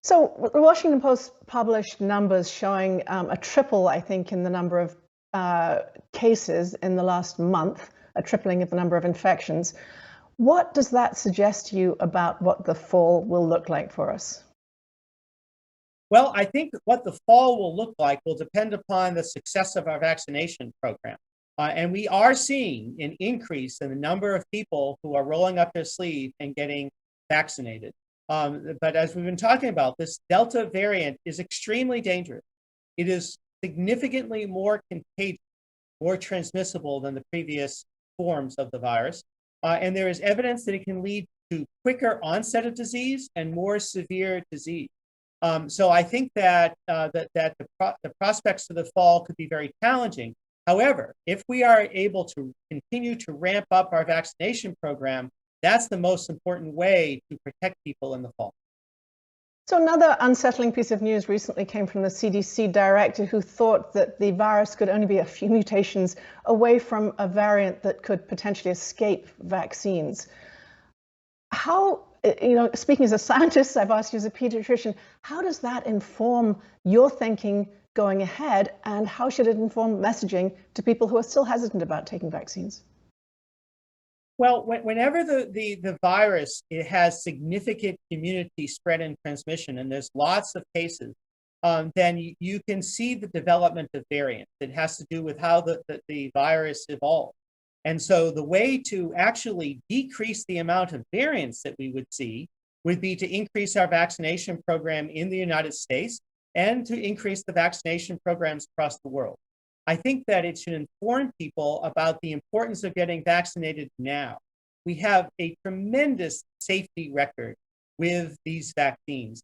So the Washington Post published numbers showing a triple, I think, in the number of cases in the last month, a tripling of the number of infections. What does that suggest to you about what the fall will look like for us? Well, I think what the fall will look like will depend upon the success of our vaccination program. And we are seeing an increase in the number of people who are rolling up their sleeve and getting vaccinated. But as we've been talking about, this Delta variant is extremely dangerous. It is significantly more contagious, more transmissible than the previous forms of the virus. And there is evidence that it can lead to quicker onset of disease and more severe disease. So I think that the prospects for the fall could be very challenging. However, if we are able to continue to ramp up our vaccination program, that's the most important way to protect people in the fall. So another unsettling piece of news recently came from the CDC director who thought that the virus could only be a few mutations away from a variant that could potentially escape vaccines. How, speaking as a scientist, I've asked you as a pediatrician, how does that inform your thinking going ahead, and how should it inform messaging to people who are still hesitant about taking vaccines? Well, whenever the virus, it has significant community spread and transmission, and there's lots of cases, then you can see the development of variants. It has to do with how the virus evolved. And so the way to actually decrease the amount of variants that we would see would be to increase our vaccination program in the United States and to increase the vaccination programs across the world. I think that it should inform people about the importance of getting vaccinated now. We have a tremendous safety record with these vaccines.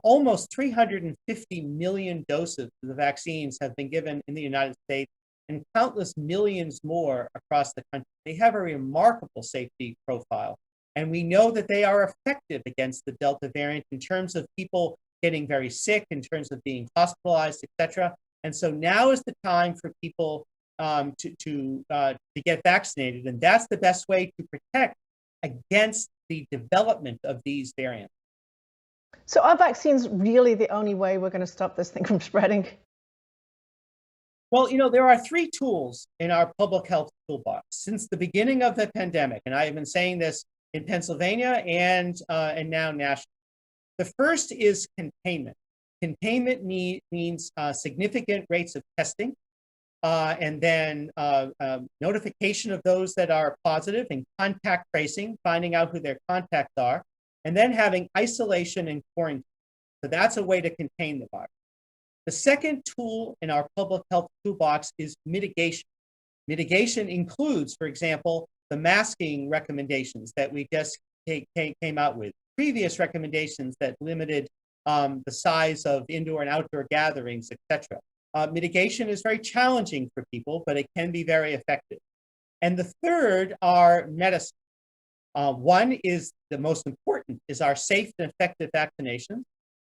Almost 350 million doses of the vaccines have been given in the United States, and countless millions more across the country. They have a remarkable safety profile. And we know that they are effective against the Delta variant in terms of people getting very sick, in terms of being hospitalized, et cetera. And so now is the time for people to get vaccinated. And that's the best way to protect against the development of these variants. So are vaccines really the only way we're going to stop this thing from spreading? Well, there are three tools in our public health toolbox since the beginning of the pandemic. And I have been saying this in Pennsylvania and now nationally. The first is containment. Containment means significant rates of testing, and then notification of those that are positive, and contact tracing, finding out who their contacts are, and then having isolation and quarantine. So that's a way to contain the virus. The second tool in our public health toolbox is mitigation. Mitigation includes, for example, the masking recommendations that we just came out with, previous recommendations that limited the size of indoor and outdoor gatherings, etc. Mitigation is very challenging for people, but it can be very effective. And the third are medicine. One is the most important, is our safe and effective vaccination.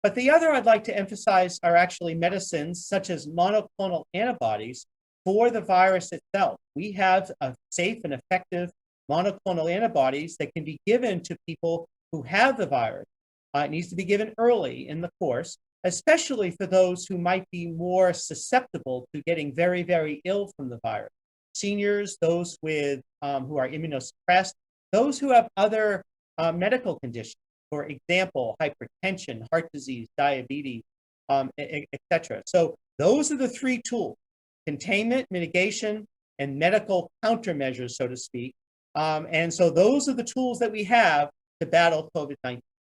But the other I'd like to emphasize are actually medicines such as monoclonal antibodies for the virus itself. We have a safe and effective monoclonal antibodies that can be given to people who have the virus. It needs to be given early in the course, especially for those who might be more susceptible to getting very, very ill from the virus. Seniors, those with who are immunosuppressed, those who have other medical conditions, for example, hypertension, heart disease, diabetes, etc. So those are the three tools: containment, mitigation, and medical countermeasures, so to speak. And so those are the tools that we have to battle COVID-19.